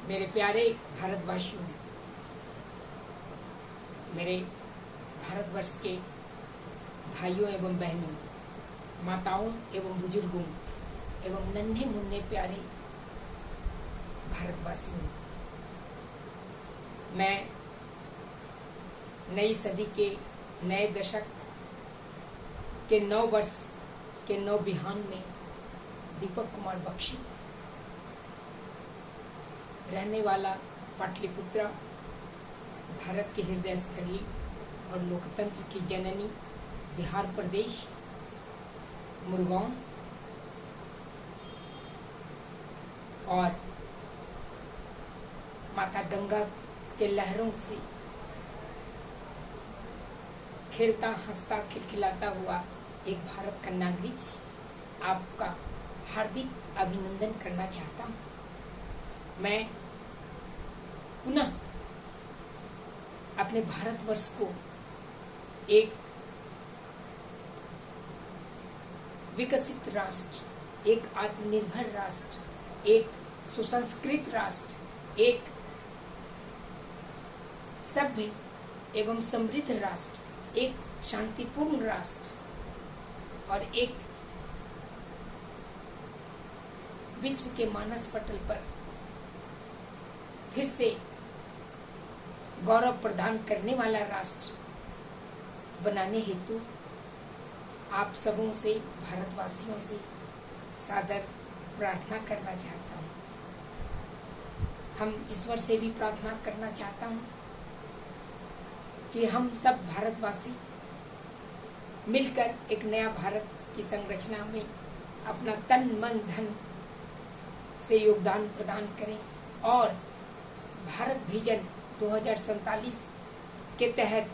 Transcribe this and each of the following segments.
मेरे प्यारे भारतवासियों, मेरे भारतवर्ष के भाइयों एवं बहनों, माताओं एवं बुजुर्गों एवं नन्हे मुन्ने प्यारे भारतवासियों, मैं नई सदी के नए दशक के 9 वर्ष के 9 बिहान में दीपक कुमार बख्शी, रहने वाला पाटलिपुत्रा, भारत के हृदय स्थली और लोकतंत्र की जननी बिहार प्रदेश, मुरगांव, और माता गंगा के लहरों से खेलता हंसता खिलखिलाता हुआ एक भारत का नागरिक आपका हार्दिक अभिनंदन करना चाहता हूँ। मैं पुनः अपने भारतवर्ष को एक विकसित राष्ट्र, एक आत्मनिर्भर राष्ट्र, एक सुसंस्कृत राष्ट्र, एक सभ्य एवं समृद्ध राष्ट्र, एक शांतिपूर्ण राष्ट्र और एक विश्व के मानस पटल पर फिर से गौरव प्रदान करने वाला राष्ट्र बनाने हेतु आप सबों से, भारतवासियों से सादर प्रार्थना करना चाहता हूँ। हम ईश्वर से भी प्रार्थना करना चाहता हूँ कि हम सब भारतवासी मिलकर एक नया भारत की संरचना में अपना तन मन धन से योगदान प्रदान करें और भारत विजन 2047 के तहत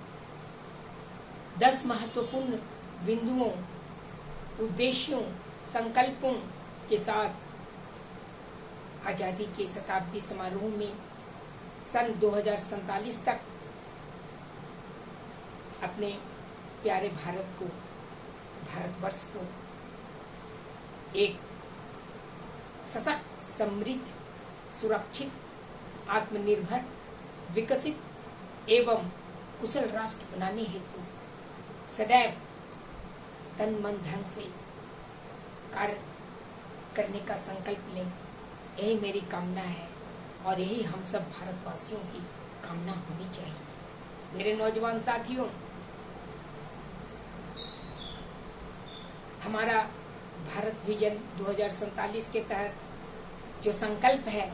10 महत्वपूर्ण बिंदुओं, उद्देश्यों, संकल्पों के साथ आजादी के शताब्दी समारोह में सन 2047 तक अपने प्यारे भारत को, भारतवर्ष को एक सशक्त, समृद्ध, सुरक्षित, आत्मनिर्भर, विकसित एवं कुशल राष्ट्र बनाने हेतु सदैव तन मन धन से कार्य करने का संकल्प लें। यही मेरी कामना है और यही हम सब भारतवासियों की कामना होनी चाहिए। मेरे नौजवान साथियों, हमारा भारत विजन 2047 के तहत जो संकल्प है,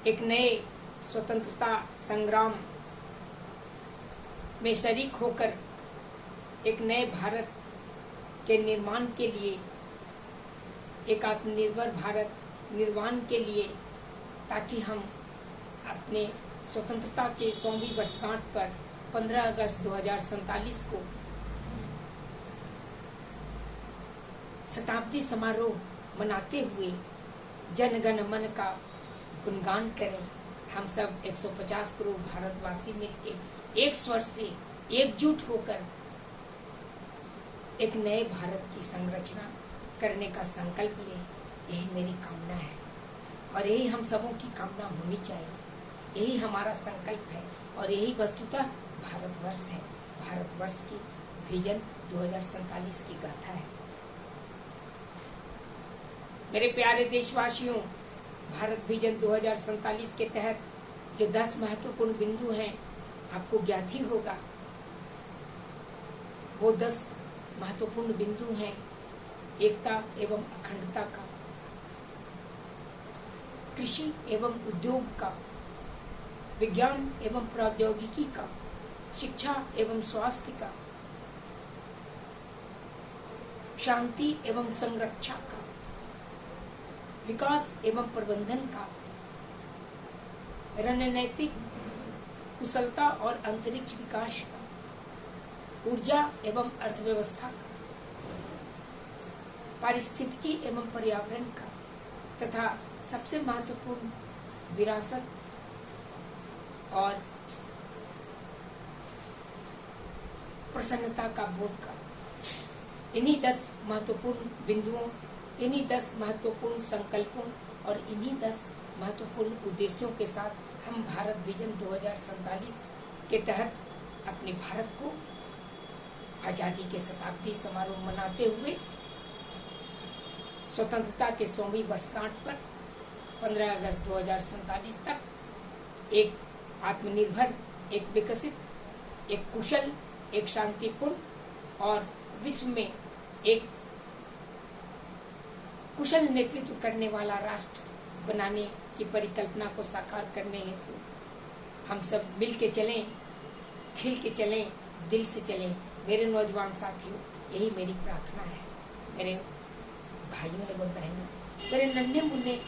एक नए स्वतंत्रता संग्राम में शरीक होकर एक नए भारत के निर्माण के लिए, एक आत्मनिर्भर भारत निर्माण के लिए, ताकि हम अपने स्वतंत्रता के 100वीं वर्षगांठ पर 15 अगस्त 2047 को शताब्दी समारोह मनाते हुए जन गण मन का गुणगान करें। हम सब 150 करोड़ भारतवासी मिलकर एक स्वर से एकजुट होकर एक नए भारत की संरचना करने का संकल्प लें। यही मेरी कामना है और यही हम सबों की कामना होनी चाहिए। यही हमारा संकल्प है और यही वस्तुतः भारतवर्ष है। भारतवर्ष की विजन 2047 की गाथा है। मेरे प्यारे देशवासियों, भारत विजन 2047 के तहत जो 10 महत्वपूर्ण बिंदु हैं, आपको ज्ञात ही होगा। वो 10 महत्वपूर्ण बिंदु हैं एकता एवं अखंडता का, कृषि एवं उद्योग का, विज्ञान एवं प्रौद्योगिकी का, शिक्षा एवं स्वास्थ्य का, शांति एवं संरक्षा का, विकास एवं प्रबंधन का, रणनीतिक कुशलता और अंतरिक्ष विकास का, ऊर्जा एवं अर्थव्यवस्था का, पारिस्थितिकी एवं पर्यावरण का, तथा सबसे महत्वपूर्ण विरासत और प्रसन्नता का बोध का। इन्हीं 10 महत्वपूर्ण बिंदुओं इन्हीं 10 महत्वपूर्ण संकल्पों और इन्हीं 10 महत्वपूर्ण उद्देश्यों के साथ हम भारत विजन 2047 के तहत अपने भारत को आज़ादी के शताब्दी समारोह मनाते हुए स्वतंत्रता के 100वीं वर्षगांठ पर 15 अगस्त 2047 तक एक आत्मनिर्भर, एक विकसित, एक कुशल, एक शांतिपूर्ण और विश्व में एक कुशल नेतृत्व करने वाला राष्ट्र बनाने की परिकल्पना को साकार करने हेतु हम सब मिल के चलें, खिल के चलें, दिल से चलें। मेरे नौजवान साथियों, यही मेरी प्रार्थना है। मेरे भाइयों एवं बहनों, मेरे नन्हे मुन्ने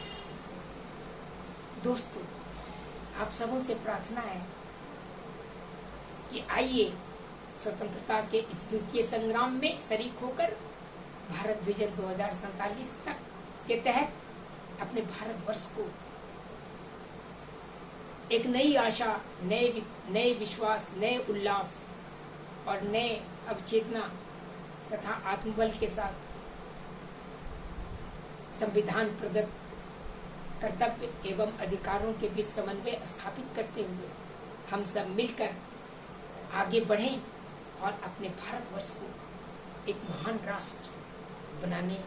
दोस्तों, आप सबों से प्रार्थना है कि आइए स्वतंत्रता के इस द्वितीय संग्राम में शरीक होकर भारत विजन 2047 तक के तहत अपने भारतवर्ष को एक नई आशा, नए विश्वास, नए उल्लास और नए अवचेतना तथा आत्मबल के साथ संविधान प्रदत्त कर्तव्य एवं अधिकारों के बीच समन्वय स्थापित करते हुए हम सब मिलकर आगे बढ़ें और अपने भारतवर्ष को एक महान राष्ट्र बनाने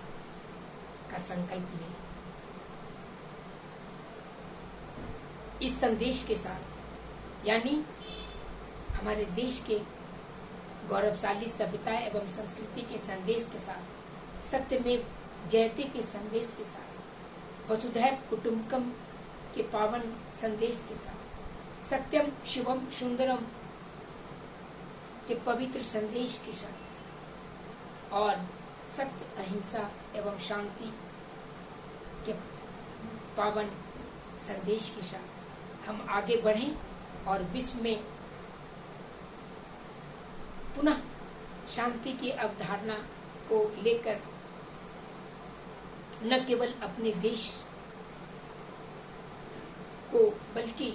का संकल्प लें। इस संदेश के साथ, यानी हमारे देश के गौरवशाली सभ्यता एवं संस्कृति के संदेश के साथ, सत्यमेव जयते के संदेश के साथ, वसुधैव कुटुंबकम के पावन संदेश के साथ, सत्यम शिवम सुंदरम के पवित्र संदेश के साथ और सत्य, अहिंसा एवं शांति के पावन संदेश के साथ हम आगे बढ़ें और विश्व में पुनः शांति की अवधारणा को लेकर न केवल अपने देश को बल्कि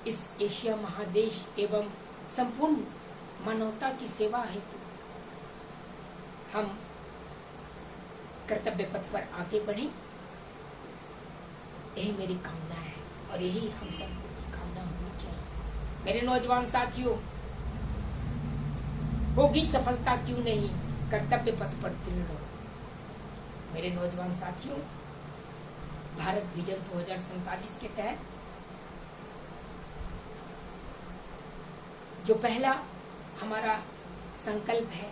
इस एशिया महादेश एवं संपूर्ण मानवता की सेवा हेतु हम कर्तव्य पथ पर आगे बढ़ें। यही मेरी कामना है और यही हम सब की कामना होनी चाहिए। मेरे नौजवान साथियों, होगी सफलता क्यों नहीं, कर्तव्य पथ पर दृढ़ रहो। मेरे नौजवान साथियों, भारत विजन 2047 के तहत जो पहला हमारा संकल्प है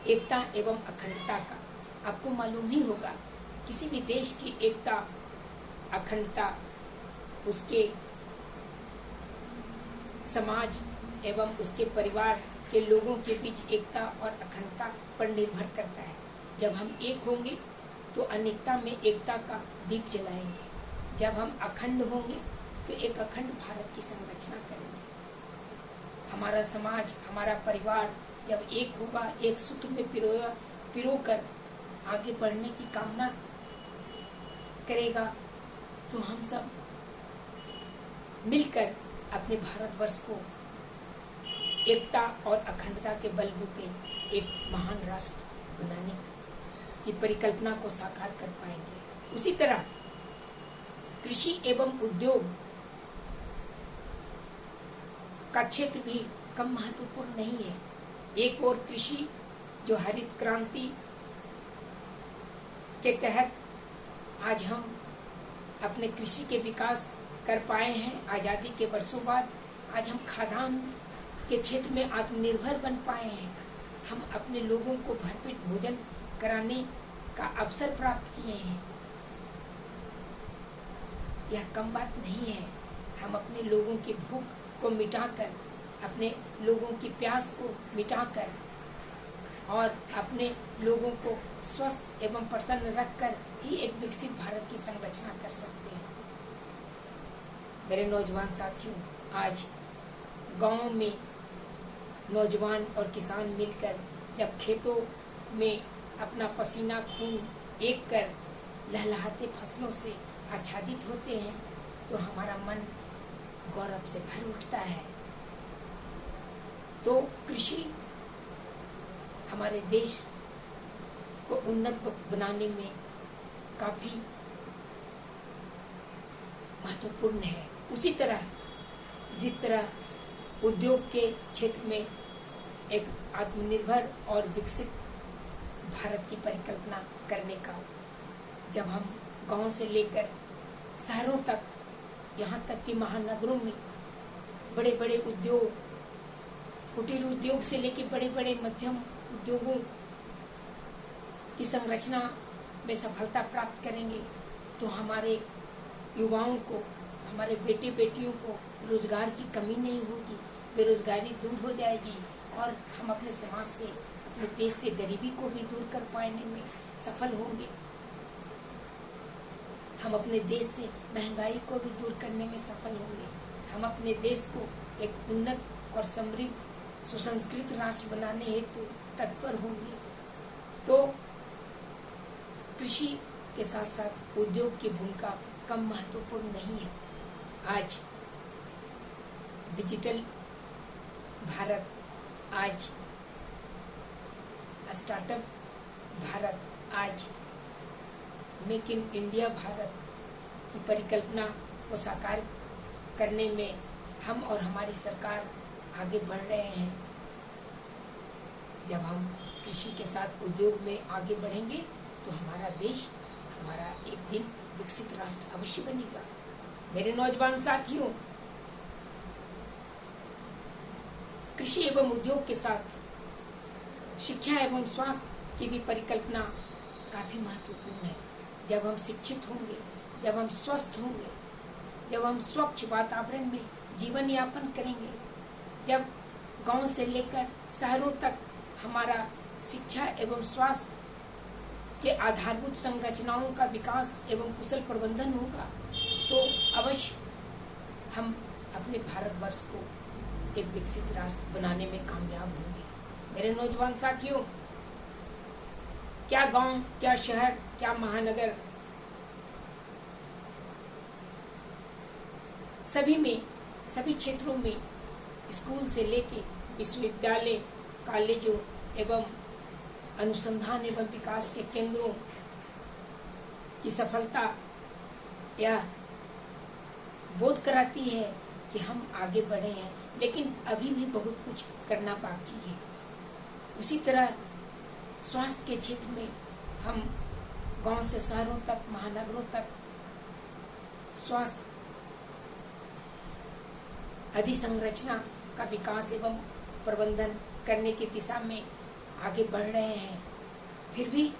एकता एवं अखंडता का, आपको मालूम ही होगा किसी भी देश की एकता, अखंडता उसके समाज एवं उसके परिवार के लोगों के बीच एकता और अखंडता पर निर्भर करता है। जब हम एक होंगे तो अनेकता में एकता का दीप जलाएंगे। जब हम अखंड होंगे तो एक अखंड भारत की संरचना करेंगे। हमारा समाज, हमारा परिवार जब एक होगा, एक सूत्र में पिरोकर आगे बढ़ने की कामना करेगा, तो हम सब मिलकर अपने भारतवर्ष को एकता और अखंडता के बलबूते एक महान राष्ट्र बनाने की परिकल्पना को साकार कर पाएंगे। उसी तरह कृषि एवं उद्योग का क्षेत्र भी कम महत्वपूर्ण नहीं है। एक और कृषि जो हरित क्रांति के तहत आज हम अपने कृषि के विकास कर पाए हैं। आज़ादी के वर्षों बाद आज हम खाद्यान्न के क्षेत्र में आत्मनिर्भर बन पाए हैं। हम अपने लोगों को भरपेट भोजन कराने का अवसर प्राप्त किए हैं। यह कम बात नहीं है। हम अपने लोगों की भूख को मिटाकर, अपने लोगों की प्यास को मिटाकर और अपने लोगों को स्वस्थ एवं प्रसन्न रखकर ही एक विकसित भारत की संरचना कर सकते हैं। मेरे नौजवान साथियों, आज गांव में नौजवान और किसान मिलकर जब खेतों में अपना पसीना खून एक कर लहलहाते फसलों से आच्छादित होते हैं तो हमारा मन गौरव से भर उठता है। तो कृषि हमारे देश को उन्नत बनाने में काफी महत्वपूर्ण है। उसी तरह जिस तरह उद्योग के क्षेत्र में एक आत्मनिर्भर और विकसित भारत की परिकल्पना करने का, जब हम गांव से लेकर शहरों तक, यहाँ तक कि महानगरों में बड़े बड़े उद्योग, कुटीर उद्योग से लेकर बड़े बड़े मध्यम उद्योगों की संरचना में सफलता प्राप्त करेंगे, तो हमारे युवाओं को, हमारे बेटे बेटियों को रोजगार की कमी नहीं होगी, बेरोजगारी दूर हो जाएगी और हम अपने समाज से, अपने देश से गरीबी को भी दूर कर पाने में सफल होंगे। हम अपने देश से महंगाई को भी दूर करने में सफल होंगे। हम अपने देश को एक उन्नत और समृद्ध सुसंस्कृत राष्ट्र बनाने हेतु तत्पर होंगे। तो कृषि के साथ साथ उद्योग की भूमिका कम महत्वपूर्ण नहीं है। आज डिजिटल भारत, आज स्टार्टअप भारत, आज मेक इन इंडिया भारत की परिकल्पना को साकार करने में हम और हमारी सरकार आगे बढ़ रहे हैं। जब हम कृषि के साथ उद्योग में आगे बढ़ेंगे तो हमारा देश, हमारा एक दिन विकसित राष्ट्र अवश्य बनेगा। मेरे नौजवान साथियों, कृषि एवं उद्योग के साथ शिक्षा एवं स्वास्थ्य की भी परिकल्पना काफी महत्वपूर्ण है। जब हम शिक्षित होंगे, जब हम स्वस्थ होंगे, जब हम स्वच्छ वातावरण में जीवन यापन करेंगे, जब गांव से लेकर शहरों तक हमारा शिक्षा एवं स्वास्थ्य के आधारभूत संरचनाओं का विकास एवं कुशल प्रबंधन होगा, तो अवश्य हम अपने भारतवर्ष को एक विकसित राष्ट्र बनाने में कामयाब होंगे। मेरे नौजवान साथियों, क्या गांव, क्या शहर, क्या महानगर, सभी क्षेत्रों में स्कूल से लेके विश्वविद्यालय, कॉलेजों एवं अनुसंधान एवं विकास के केंद्रों की सफलता यह बोध कराती है कि हम आगे बढ़े हैं, लेकिन अभी भी बहुत कुछ करना बाकी है। उसी तरह स्वास्थ्य के क्षेत्र में हम गांव से शहरों तक, महानगरों तक स्वास्थ्य अधिसंरचना का विकास एवं प्रबंधन करने की दिशा में आगे बढ़ रहे हैं। फिर भी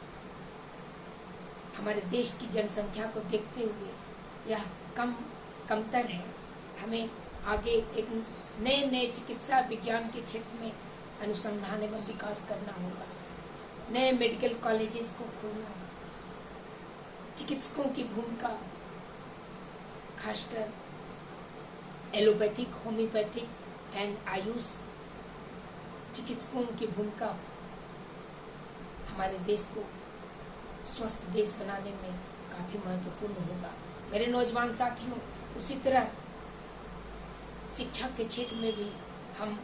हमारे देश की जनसंख्या को देखते हुए यह कमतर है। हमें आगे एक नए चिकित्सा विज्ञान के क्षेत्र में अनुसंधान एवं विकास करना होगा। नए मेडिकल कॉलेजेस को खोलना होगा। चिकित्सकों की भूमिका, खासकर एलोपैथिक, होम्योपैथिक एंड आयुष चिकित्सकों की भूमिका हमारे देश को स्वस्थ देश बनाने में काफी महत्वपूर्ण होगा। मेरे नौजवान साथियों, उसी तरह शिक्षा के क्षेत्र में भी हम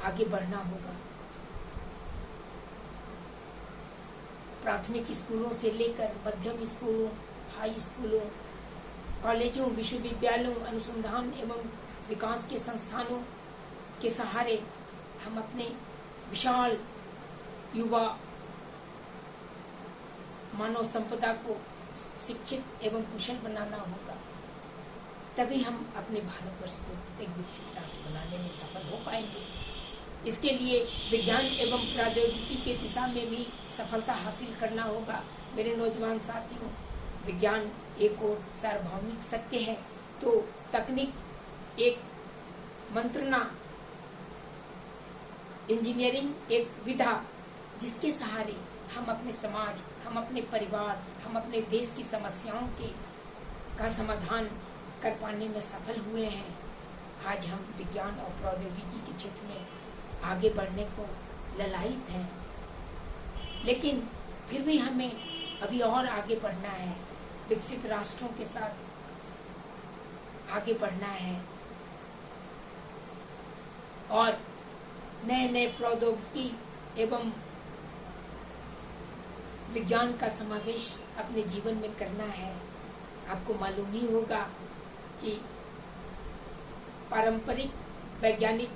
आगे बढ़ना होगा। प्राथमिक स्कूलों से लेकर मध्यम स्कूलों, हाई स्कूलों, कॉलेजों, विश्वविद्यालयों, अनुसंधान एवं विकास के संस्थानों के सहारे हम अपने विशाल युवा मानव संपदा को शिक्षित एवं कुशल बनाना होगा। तभी हम अपने भारतवर्ष को एक विकसित राष्ट्र बनाने में सफल हो पाएंगे। इसके लिए विज्ञान एवं प्रौद्योगिकी के दिशा में भी सफलता हासिल करना होगा। मेरे नौजवान साथियों, विज्ञान एक और सार्वभौमिक सत्य है, तो तकनीक एक मंत्रणा, इंजीनियरिंग एक विधा जिसके सहारे हम अपने समाज, हम अपने परिवार, हम अपने देश की समस्याओं का समाधान कर पाने में सफल हुए हैं। आज हम विज्ञान और प्रौद्योगिकी के क्षेत्र में आगे बढ़ने को ललायित हैं, लेकिन फिर भी हमें अभी और आगे बढ़ना है। विकसित राष्ट्रों के साथ आगे बढ़ना है और नए प्रौद्योगिकी एवं विज्ञान का समावेश अपने जीवन में करना है। आपको मालूम ही होगा कि पारंपरिक वैज्ञानिक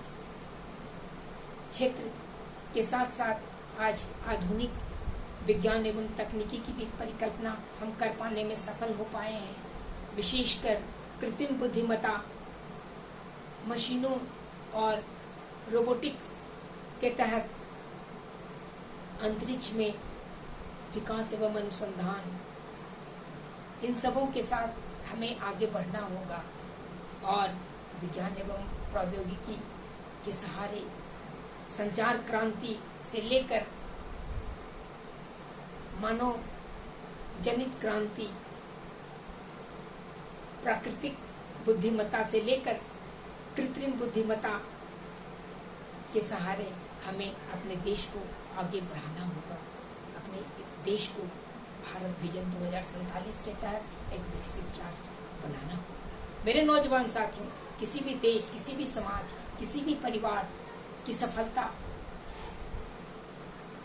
क्षेत्र के साथ साथ आज आधुनिक विज्ञान एवं तकनीकी की भी परिकल्पना हम कर पाने में सफल हो पाए हैं। विशेषकर कृत्रिम बुद्धिमत्ता, मशीनों और रोबोटिक्स के तहत अंतरिक्ष में विकास एवं अनुसंधान, इन सबों के साथ हमें आगे बढ़ना होगा और विज्ञान एवं प्रौद्योगिकी के सहारे संचार क्रांति से लेकर मानव जनित क्रांति, प्राकृतिक बुद्धिमत्ता से लेकर कृत्रिम बुद्धिमत्ता के सहारे हमें अपने देश को आगे बढ़ाना होगा। अपने देश को भारत विजन 2047 के तहत एक विकसित राष्ट्र बनाना होगा। मेरे नौजवान साथियों, किसी भी देश, किसी भी समाज, किसी भी परिवार की सफलता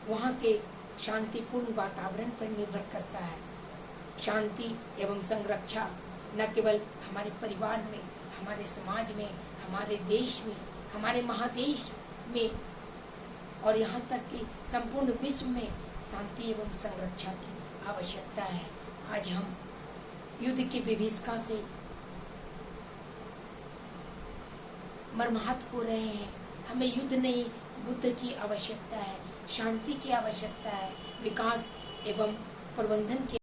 वहाँ के शांतिपूर्ण वातावरण पर निर्भर करता है। शांति एवं संरक्षा न केवल हमारे परिवार में, हमारे समाज में, हमारे देश में, हमारे महादेश में और यहाँ तक कि संपूर्ण विश्व में शांति एवं संरक्षा की आवश्यकता है। आज हम युद्ध की विभीषिका से मर्माहत हो रहे हैं। हमें युद्ध नहीं, बुद्ध की आवश्यकता है, शांति की आवश्यकता है, विकास एवं प्रबंधन की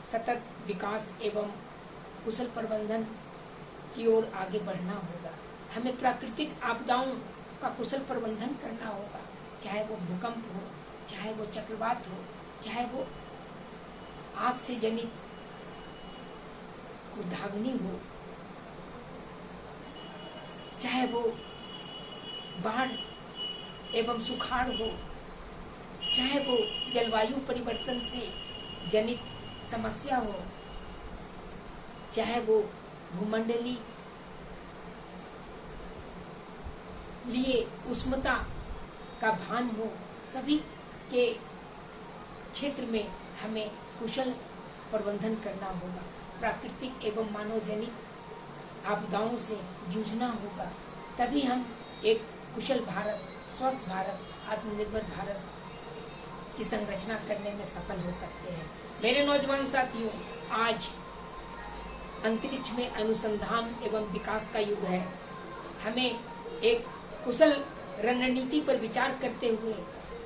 सतत विकास एवं कुशल प्रबंधन की ओर आगे बढ़ना होगा। हमें प्राकृतिक आपदाओं का कुशल प्रबंधन करना होगा, चाहे वो भूकंप हो, चाहे वो चक्रवात हो, चाहे वो आग से जनित कुर्धाग्नि हो, चाहे वो बाढ़ एवं सुखाड़ हो, चाहे वो जलवायु परिवर्तन से जनित समस्या हो, चाहे वो भूमंडलीय उष्णता का भान हो, सभी के क्षेत्र में हमें कुशल प्रबंधन करना होगा। प्राकृतिक एवं मानव जनित आपदाओं से जूझना होगा, तभी हम एक कुशल भारत, स्वस्थ भारत, आत्मनिर्भर भारत की संरचना करने में सफल हो सकते हैं। मेरे नौजवान साथियों, आज अंतरिक्ष में अनुसंधान एवं विकास का युग है। हमें एक कुशल रणनीति पर विचार करते हुए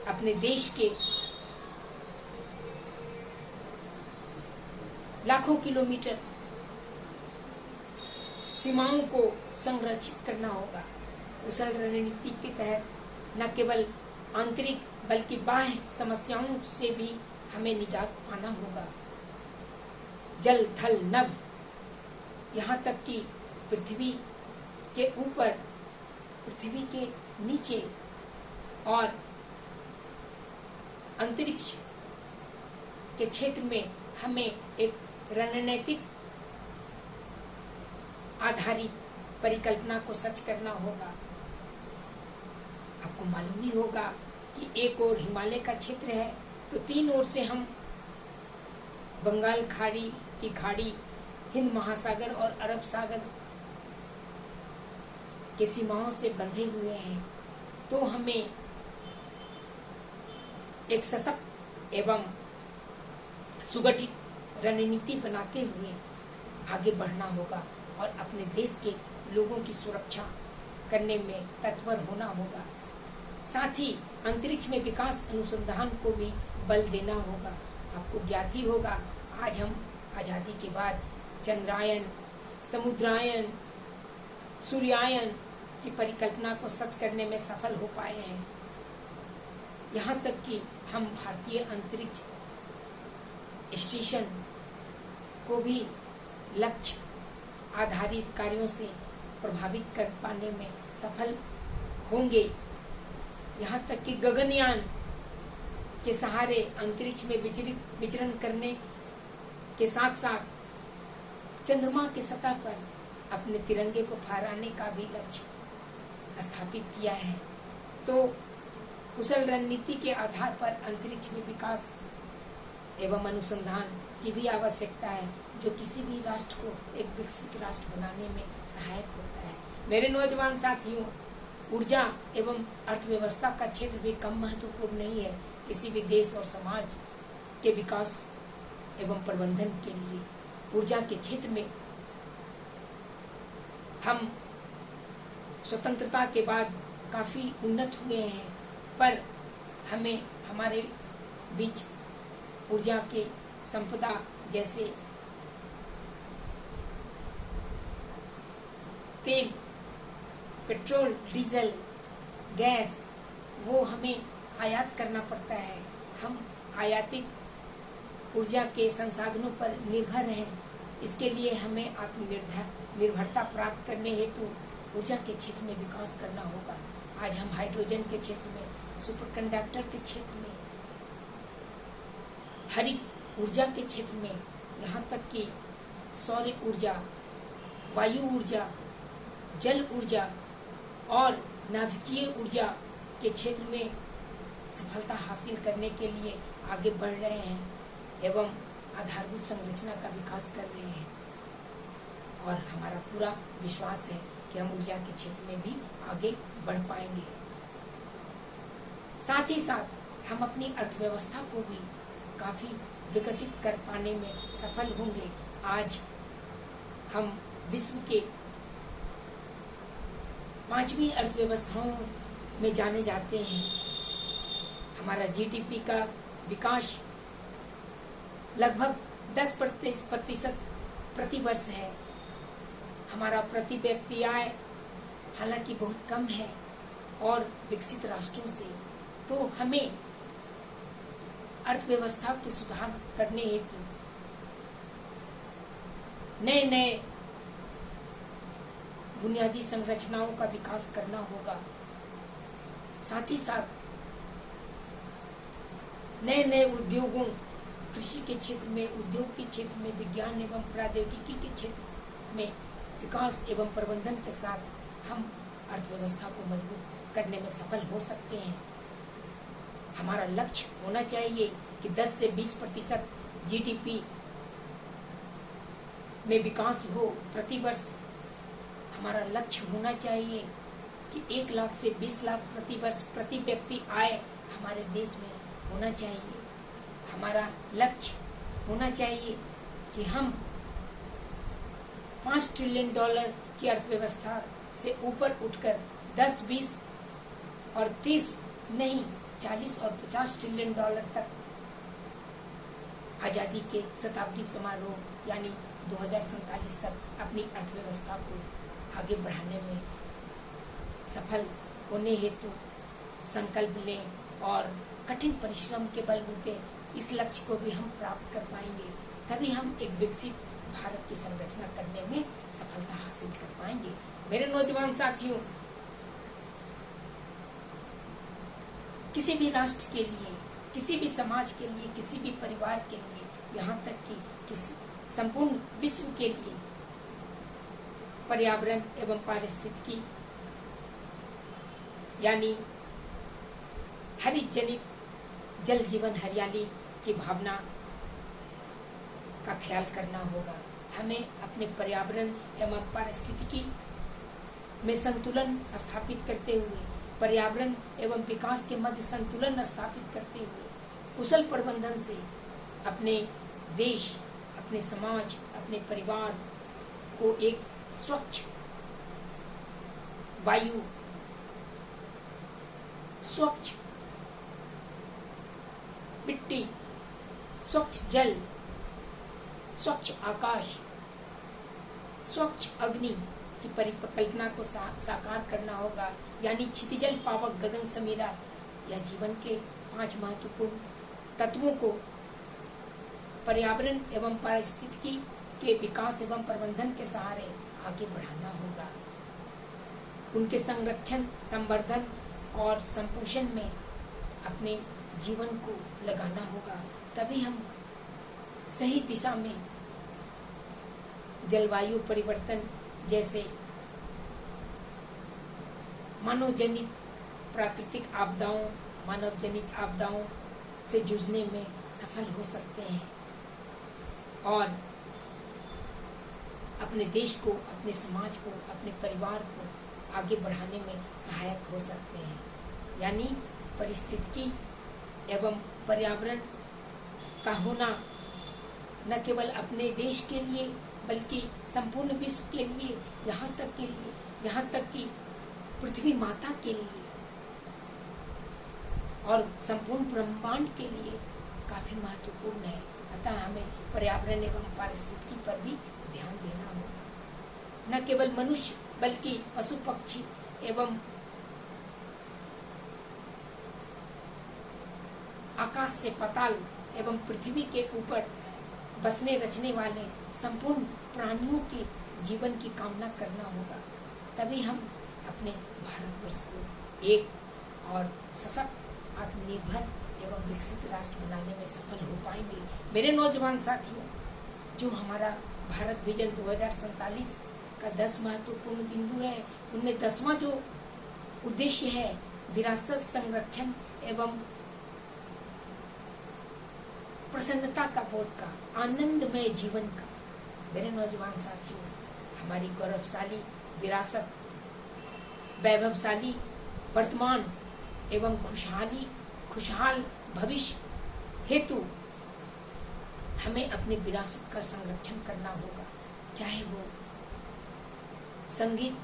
अपने देश के लाखों किलोमीटर सीमाओं को संरक्षित करना होगा। कुशल रणनीति के तहत न केवल आंतरिक बल्कि बाह्य समस्याओं से भी हमें निजात पाना होगा। जल, थल, नभ, यहाँ तक कि पृथ्वी के ऊपर, पृथ्वी के नीचे और अंतरिक्ष के क्षेत्र में हमें एक रणनीतिक आधारित परिकल्पना को सच करना होगा। आपको मालूम ही होगा कि एक ओर हिमालय का क्षेत्र है तो तीन ओर से हम बंगाल खाड़ी की खाड़ी, हिंद महासागर और अरब सागर के सीमाओं से बंधे हुए हैं। तो हमें एक सशक्त एवं सुगठित रणनीति बनाते हुए आगे बढ़ना होगा और अपने देश के लोगों की सुरक्षा करने में तत्पर होना होगा। साथ ही अंतरिक्ष में विकास अनुसंधान को भी बल देना होगा। आपको ज्ञात ही होगा, आज हम आजादी के बाद चंद्रायन, समुद्रायन, सूर्यायन की परिकल्पना को सच करने में सफल हो पाए हैं। यहाँ तक कि हम भारतीय अंतरिक्ष स्टेशन को भी लक्ष्य आधारित कार्यों से प्रभावित कर पाने में सफल होंगे। यहाँ तक कि गगनयान के सहारे अंतरिक्ष में विचरण करने के साथ साथ चंद्रमा की सतह पर अपने तिरंगे को फहराने का भी लक्ष्य स्थापित किया है। तो कुशल रणनीति के आधार पर अंतरिक्ष में विकास एवं अनुसंधान की भी आवश्यकता है, जो किसी भी राष्ट्र को एक विकसित राष्ट्र बनाने में सहायक होता है। मेरे नौजवान साथियों, ऊर्जा एवं अर्थव्यवस्था का क्षेत्र भी कम महत्वपूर्ण नहीं है। किसी भी देश और समाज के विकास एवं प्रबंधन के लिए ऊर्जा के क्षेत्र में हम स्वतंत्रता के बाद काफी उन्नत हुए हैं, पर हमें हमारे बीच ऊर्जा के संपदा जैसे तेल, पेट्रोल, डीजल, गैस, वो हमें आयात करना पड़ता है। हम आयातित ऊर्जा के संसाधनों पर निर्भर हैं। इसके लिए हमें आत्मनिर्भरता प्राप्त करने हेतु ऊर्जा के क्षेत्र में विकास करना होगा। आज हम हाइड्रोजन के क्षेत्र में, सुपरकंडक्टर के क्षेत्र में, हरित ऊर्जा के क्षेत्र में, यहाँ तक कि सौर ऊर्जा, वायु ऊर्जा, जल ऊर्जा और नाभिकीय ऊर्जा के क्षेत्र में सफलता हासिल करने के लिए आगे बढ़ रहे हैं एवं आधारभूत संरचना का विकास कर रहे हैं। और हमारा पूरा विश्वास है कि हम ऊर्जा के क्षेत्र में भी आगे बढ़ पाएंगे। साथ ही साथ हम अपनी अर्थव्यवस्था को भी काफी विकसित कर पाने में सफल होंगे। आज हम विश्व के 5वीं अर्थव्यवस्थाओं में जाने जाते हैं। हमारा जीडीपी का विकास लगभग 10% प्रति वर्ष है। हमारा प्रति व्यक्ति आय हालांकि बहुत कम है और विकसित राष्ट्रों से, तो हमें अर्थव्यवस्था के सुधार करने हेतु नए नए बुनियादी संरचनाओं का विकास करना होगा। साथ ही साथ नए नए उद्योगों, कृषि के क्षेत्र में, उद्योग के क्षेत्र में, विज्ञान एवं प्रौद्योगिकी के क्षेत्र में विकास एवं प्रबंधन के साथ हम अर्थव्यवस्था को मजबूत करने में सफल हो सकते हैं। हमारा लक्ष्य होना चाहिए कि 10 से 20% जीडीपी में विकास हो प्रति वर्ष हमारा लक्ष्य होना चाहिए कि 1 लाख से 20 लाख प्रति वर्ष प्रति व्यक्ति आय हमारे देश में होना चाहिए। हमारा लक्ष्य होना चाहिए कि हम $5 ट्रिलियन की अर्थव्यवस्था से ऊपर उठकर 10, 20 और 30 नहीं 40 और 50 ट्रिलियन डॉलर तक आज़ादी के शताब्दी समारोह यानी 2047 तक अपनी अर्थव्यवस्था को आगे बढ़ाने में सफल होने हेतु संकल्प लें और कठिन परिश्रम के बलबूते इस लक्ष्य को भी हम प्राप्त कर पाएंगे। तभी हम एक विकसित भारत की संरचना करने में सफलता हासिल कर पाएंगे। मेरे नौजवान साथियों, किसी भी राष्ट्र के लिए, किसी भी समाज के लिए, किसी भी परिवार के लिए, यहाँ तक कि किसी संपूर्ण विश्व के लिए पर्यावरण एवं पारिस्थितिकी यानी हरित जनित जल जीवन हरियाली की भावना का ख्याल करना होगा। हमें अपने पर्यावरण एवं पारिस्थितिकी में संतुलन स्थापित करते हुए, पर्यावरण एवं विकास के मध्य संतुलन स्थापित करते हुए कुशल प्रबंधन से अपने देश, अपने समाज, अपने परिवार को एक स्वच्छ वायु, स्वच्छ मिट्टी, स्वच्छ जल, स्वच्छ आकाश, स्वच्छ अग्नि की परिकल्पना को साकार करना होगा। यानी क्षितिजल पावक गगन समीरा या जीवन के 5 महत्वपूर्ण तत्वों को पर्यावरण एवं पारिस्थितिकी के विकास एवं प्रबंधन के सहारे आगे बढ़ाना होगा। उनके संरक्षण, संवर्धन और संपोषण में अपने जीवन को लगाना होगा। तभी हम सही दिशा में जलवायु परिवर्तन जैसे मानव जनित प्राकृतिक आपदाओं, मानव जनित आपदाओं से जूझने में सफल हो सकते हैं और अपने देश को, अपने समाज को, अपने परिवार को आगे बढ़ाने में सहायक हो सकते हैं। यानी परिस्थितिकी एवं पर्यावरण का होना न केवल अपने देश के लिए बल्कि संपूर्ण विश्व के लिए, यहाँ तक कि पृथ्वी माता के लिए और संपूर्ण ब्रह्मांड के लिए काफी महत्वपूर्ण है। अतः हमें पर्यावरण एवं पारिस्थितिकी पर भी ध्यान देना होगा। न केवल मनुष्य बल्कि पशु पक्षी एवं आकाश से पाताल एवं पृथ्वी के ऊपर बसने रचने वाले संपूर्ण प्राणियों के जीवन की कामना करना होगा। तभी हम अपने भारतवर्ष को एक और सशक्त, आत्मनिर्भर एवं विकसित राष्ट्र बनाने में सफल हो पाएंगे। मेरे नौजवान साथियों, जो हमारा भारत विजन 2047 का 10 महत्वपूर्ण बिंदु है, उनमें 10वां जो उद्देश्य है विरासत संरक्षण एवं प्रसन्नता का बोध का, आनंदमय जीवन का। मेरे नौजवान साथियों, हमारी गौरवशाली विरासत, वैभवशाली वर्तमान एवं खुशहाल भविष्य हेतु हमें अपने विरासत का संरक्षण करना होगा। चाहे वो संगीत,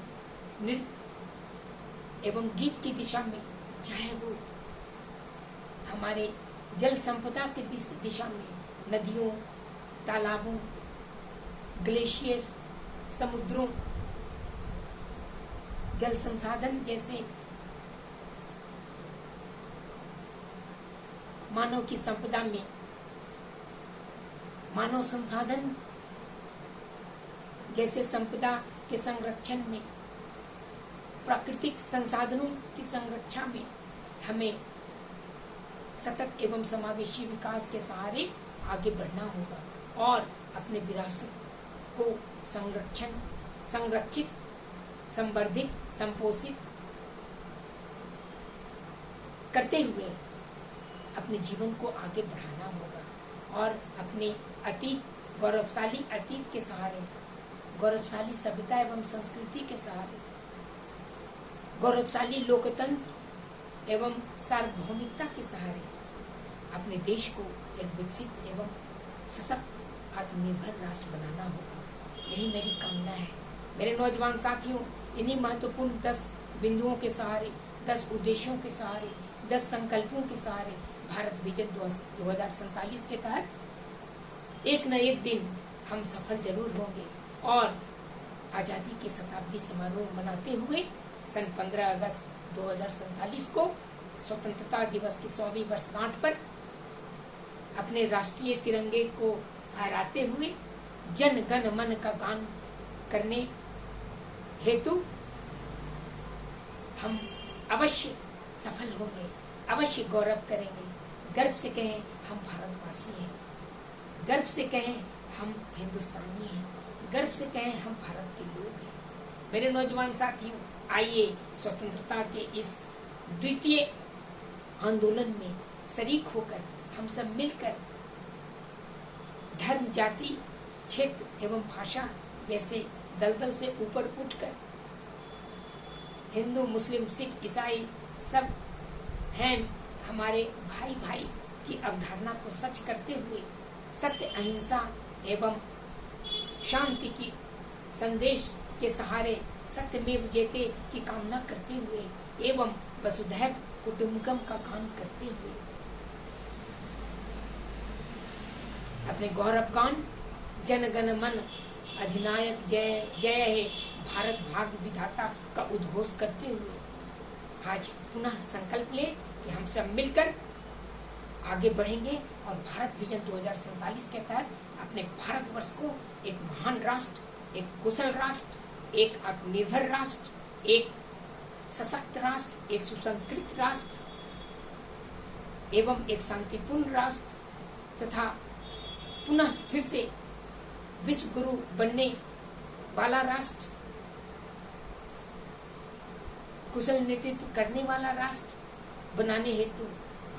नृत्य एवं गीत की दिशा में, चाहे वो हमारे जल संपदा की दिशा में, नदियों, तालाबों, ग्लेशियर, समुद्रों, जल संसाधन जैसे मानव की संपदा में, मानव संसाधन जैसे संपदा के संरक्षण में, प्राकृतिक संसाधनों की संरक्षा में हमें सतत एवं समावेशी विकास के सहारे आगे बढ़ना होगा और अपने विरासत को संरक्षित, संवर्धित, संपोषित करते हुए अपने जीवन को आगे बढ़ाना होगा और अपने अतीत, गौरवशाली अतीत के सहारे गौरवशाली सभ्यता एवं संस्कृति के सहारे, गौरवशाली लोकतंत्र एवं सार्वभौमिकता के सहारे अपने देश को एक विकसित एवं सशक्त आत्मनिर्भर राष्ट्र बनाना होगा। यही मेरी कामना है। मेरे नौजवान साथियों, इन्हीं महत्वपूर्ण 10 बिंदुओं के सहारे, 10 उद्देश्यों के सहारे, 10 संकल्पों के सहारे भारत विजन 2047 के तहत एक न एक दिन हम सफल जरूर होंगे और आज़ादी के शताब्दी समारोह मनाते हुए सन 15 अगस्त 2047 को स्वतंत्रता दिवस की 100वीं वर्षगांठ पर अपने राष्ट्रीय तिरंगे को फहराते हुए जन गण मन का गान करने हेतु हम अवश्य सफल होंगे, अवश्य गौरव करेंगे। गर्व से कहें हम भारतवासी हैं, गर्व से कहें हम हिंदुस्तानी हैं, गर्व से कहें हम भारत के लोग हैं। मेरे नौजवान साथियों, आइए स्वतंत्रता के इस द्वितीय आंदोलन में शरीक होकर हम सब मिलकर धर्म, जाति, क्षेत्र एवं भाषा जैसे दलदल से ऊपर उठकर हिंदू, मुस्लिम, सिख, ईसाई सब हैं हमारे भाई भाई की अवधारणा को सच करते हुए सत्य, अहिंसा एवं शांति की संदेश के सहारे सत्यमेव जयते की कामना करते हुए एवं वसुधैव कुटुंबकम का गान करते हुए अपने गौरव गान जन गण मन अधिनायक जय जय हे भारत भाग्य विधाता का उद्घोष करते हुए आज पुनः संकल्प ले कि हम सब मिलकर आगे बढ़ेंगे और भारत विजन 2047 के तहत अपने भारतवर्ष को एक महान राष्ट्र, एक कुशल राष्ट्र, एक आत्मनिर्भर राष्ट्र, एक सशक्त राष्ट्र, एक सुसंस्कृत राष्ट्र एवं एक शांतिपूर्ण राष्ट्र तथा पुनः फिर से विश्व गुरु बनने वाला राष्ट्र, कुशल नेतृत्व करने वाला राष्ट्र बनाने हेतु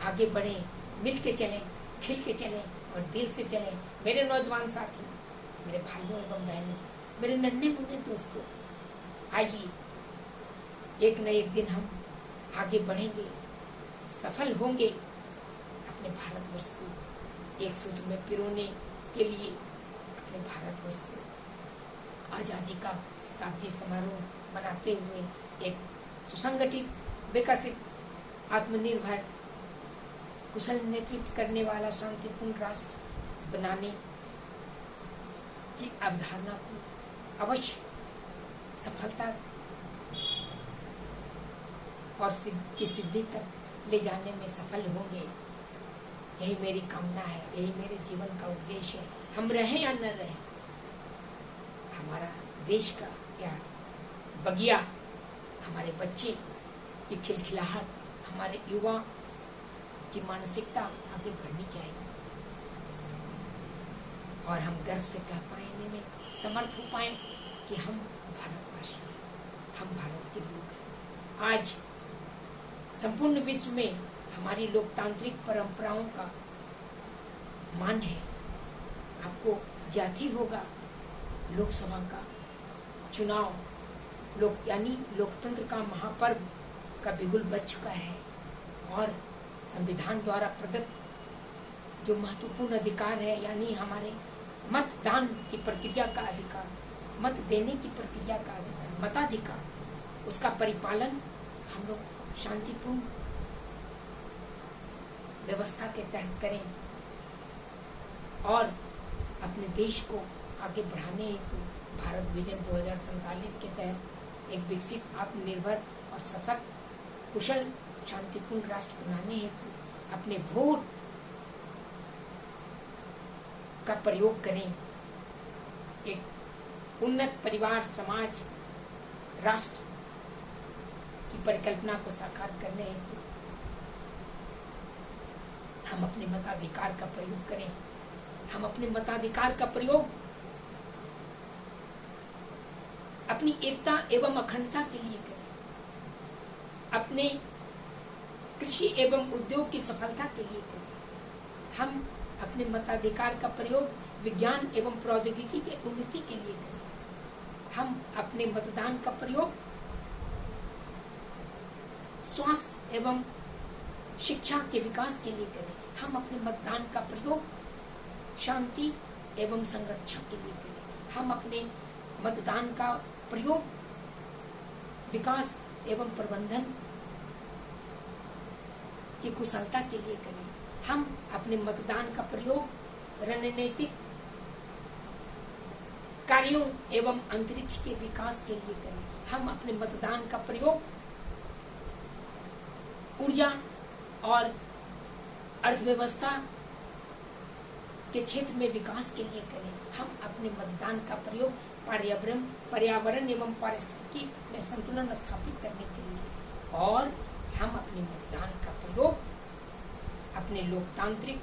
आगे बढ़े, मिल के चलें, खिल के चलें और दिल से चलें। मेरे नौजवान साथी, मेरे भाइयों एवं बहनों, मेरे नन्हे मुन्ने दोस्तों, आइए एक न एक दिन हम आगे बढ़ेंगे, सफल होंगे, अपने भारतवर्ष को एक सूत्र में पिरोने के लिए अपने भारतवर्ष को आज़ादी का शताब्दी समारोह मनाते हुए एक सुसंगठित, विकसित, आत्मनिर्भर, कुशल नेतृत्व करने वाला शांतिपूर्ण राष्ट्र बनाने की अवधारणा को अवश्य सफलता और सिद्धि तक ले जाने में सफल होंगे। यही मेरी कामना है, यही मेरे जीवन का उद्देश्य है। हम रहें या न रहें, हमारा देश का या बगिया, हमारे बच्चे की खिलखिलाहट, हमारे युवा की मानसिकता आगे बढ़नी चाहिए और हम गर्व से कह पाने में समर्थ हो पाए कि हम भारतवासी हैं, हम भारत के लोग हैं। आज संपूर्ण विश्व में हमारी लोकतांत्रिक परंपराओं का मान है। आपको ज्ञात ही होगा, लोकसभा का चुनाव यानी लोकतंत्र का महापर्व का बिगुल बज चुका है और संविधान द्वारा प्रदत्त जो महत्वपूर्ण अधिकार है यानी हमारे मतदान की प्रक्रिया का अधिकार, मत देने की प्रक्रिया का अधिकार, मताधिकार, उसका परिपालन हम लोग शांतिपूर्ण व्यवस्था के तहत करें और अपने देश को आगे बढ़ाने हेतु भारत विजन 2047 के तहत एक विकसित, आत्मनिर्भर और सशक्त, कुशल, शांतिपूर्ण राष्ट्र बनाने हेतु अपने वोट का प्रयोग करें। एक उन्नत परिवार, समाज, राष्ट्र की परिकल्पना को साकार करने हेतु हम अपने मताधिकार का प्रयोग करें। हम अपने मताधिकार का प्रयोग अपनी एकता एवं अखंडता के लिए करें, अपने कृषि एवं उद्योग की सफलता के लिए करें। हम अपने मताधिकार का प्रयोग विज्ञान एवं प्रौद्योगिकी के उन्नति के लिए करें। हम अपने मतदान का प्रयोग स्वास्थ्य एवं शिक्षा के विकास के लिए करें। हम अपने मतदान का प्रयोग शांति एवं संरक्षण के लिए करें। हम अपने मतदान का प्रयोग विकास एवं प्रबंधन की कुशलता के लिए करें। हम अपने मतदान का प्रयोग रणनीतिक कार्यों एवं अंतरिक्ष के विकास के लिए करें। हम अपने मतदान का प्रयोग ऊर्जा और अर्थव्यवस्था के क्षेत्र में विकास के लिए करें। हम अपने मतदान का प्रयोग पर्यावरण एवं पारिस्थितिकी में संतुलन स्थापित करने के लिए, और हम अपने मतदान का प्रयोग अपने लोकतांत्रिक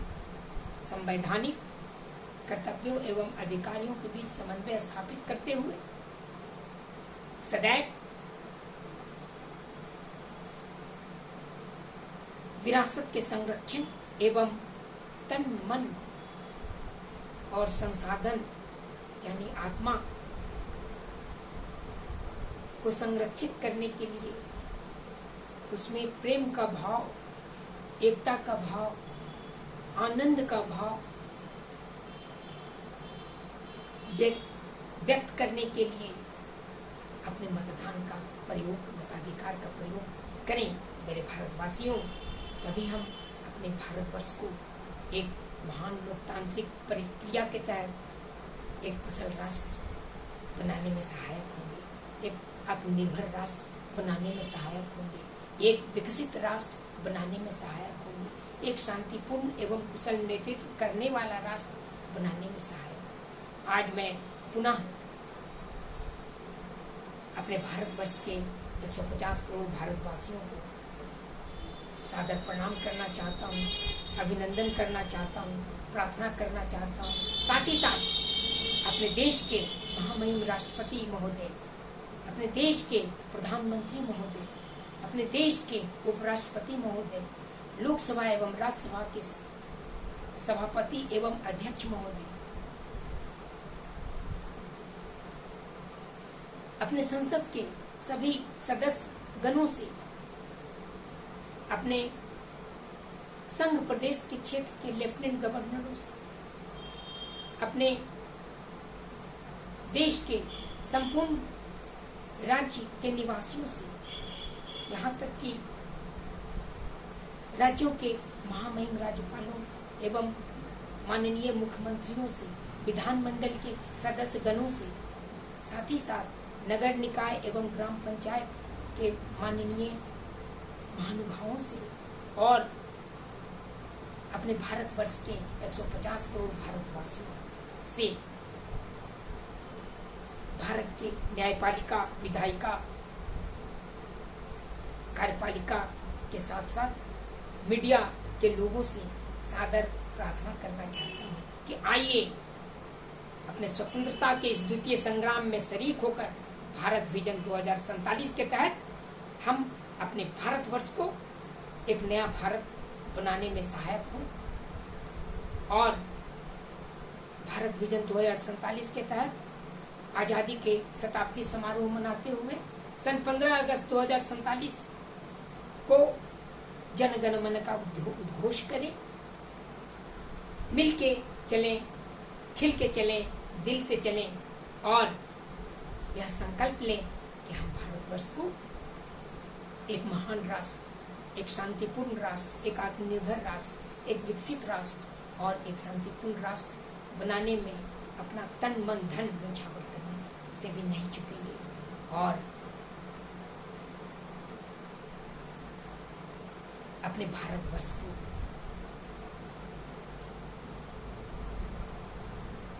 संवैधानिक कर्तव्यों एवं अधिकारियों के बीच समन्वय स्थापित करते हुए सदैव विरासत के संरक्षण एवं तन मन और संसाधन यानी आत्मा को संरक्षित करने के लिए उसमें प्रेम का भाव, एकता का भाव, आनंद का भाव व्यक्त करने के लिए अपने मतदान का प्रयोग, मताधिकार का प्रयोग करें। मेरे भारतवासियों, तभी हम अपने भारतवर्ष को एक महान लोकतांत्रिक प्रक्रिया के तहत एक कुशल राष्ट्र बनाने में सहायक होंगे, एक आत्मनिर्भर राष्ट्र बनाने में सहायक होंगे, एक विकसित राष्ट्र बनाने में सहायक होंगे, एक शांतिपूर्ण एवं कुशल नेतृत्व करने वाला राष्ट्र बनाने में सहायक। आज मैं पुनः अपने भारतवर्ष के 150 करोड़ भारतवासियों को सादर प्रणाम करना चाहता हूँ, अभिनंदन करना चाहता हूँ, प्रार्थना करना चाहता हूँ। साथ ही साथ अपने देश के महामहिम राष्ट्रपति महोदय, अपने देश के प्रधानमंत्री महोदय, अपने देश के उपराष्ट्रपति महोदय, लोकसभा एवं राज्यसभा के सभापति एवं अध्यक्ष महोदय, अपने संसद के सभी सदस्य गणों से, अपने संघ प्रदेश के क्षेत्र के लेफ्टिनेंट गवर्नरों से, अपने देश के संपूर्ण राज्य के निवासियों से, यहाँ तक कि राज्यों के महामहिम राज्यपालों एवं माननीय मुख्यमंत्रियों से, विधानमंडल के सदस्य गणों से, साथ ही साथ नगर निकाय एवं ग्राम पंचायत के माननीय महानुभावों से, और अपने भारतवर्ष के 150 करोड़ भारतवासियों से, भारत के न्यायपालिका, विधायिका, कार्यपालिका के साथ साथ मीडिया के लोगों से सादर प्रार्थना करना चाहता हूँ कि आइए अपने स्वतंत्रता के इस द्वितीय संग्राम में शरीक होकर भारत विजन 2047 के तहत हम अपने भारतवर्ष को एक नया भारत बनाने में सहायक हों, और भारत विजन 2047 के तहत आज़ादी के शताब्दी समारोह मनाते हुए सन 15 अगस्त 2047 को जन गण मन का उद्घोष करें, मिल के चलें, खिल के चलें, दिल से चलें, और यह संकल्प लें कि हम भारतवर्ष को एक महान राष्ट्र, एक शांतिपूर्ण राष्ट्र, एक आत्मनिर्भर राष्ट्र, एक विकसित राष्ट्र और एक शांतिपूर्ण राष्ट्र बनाने में अपना तन मन धन न्यौछावर करने से भी नहीं चुकेंगे, और अपने भारतवर्ष को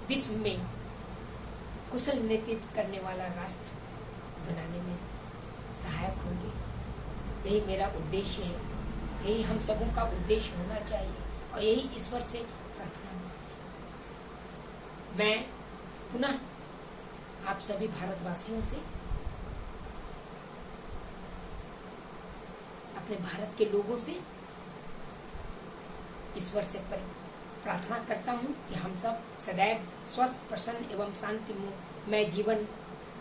विश्व में कुशल नेतृत्व करने वाला राष्ट्र बनाने में सहायक होंगे। यही मेरा उद्देश्य है, यही हम सबों का उद्देश्य होना चाहिए, और यही ईश्वर से प्रार्थना होनी चाहिए। मैं पुनः आप सभी भारतवासियों से, अपने भारत के लोगों से ईश्वर से प्रार्थना करता हूँ कि हम सब सदैव स्वस्थ, प्रसन्न एवं शांतिमय जीवन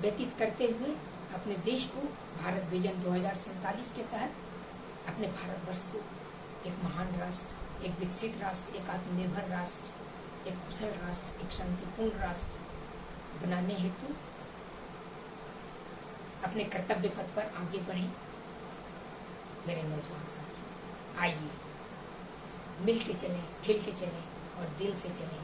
व्यतीत करते हुए अपने देश को भारत विजन 2047 के तहत अपने भारतवर्ष को एक महान राष्ट्र, एक विकसित राष्ट्र, एक आत्मनिर्भर राष्ट्र, एक कुशल राष्ट्र, एक शांतिपूर्ण राष्ट्र बनाने हेतु अपने कर्तव्य पथ पर आगे बढ़े। मेरे नौजवान साथी, आइए मिल के चलें, खिल के चलें और दिल से चलें।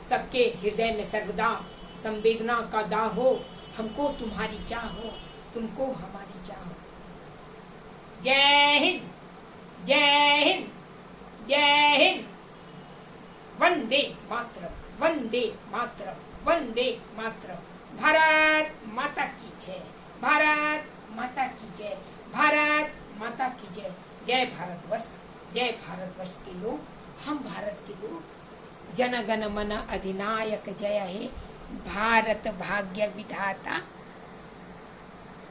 सबके हृदय में सर्वदा संवेदना का दाह हो, हमको तुम्हारी चाह हो, तुमको हमारी चाह हो। जय हिंद, जय हिंद, जय हिंद। वंदे मातरम, वंदे मातरम, वंदे मातरम। भारत माता की जय, भारत माता की जय, भारत माता की जय। जय भारतवर्ष, जय भारतवर्ष के लोग, हम भारत के लोग। जन गण मन अधिनायक जय हे, भारत भाग्य विधाता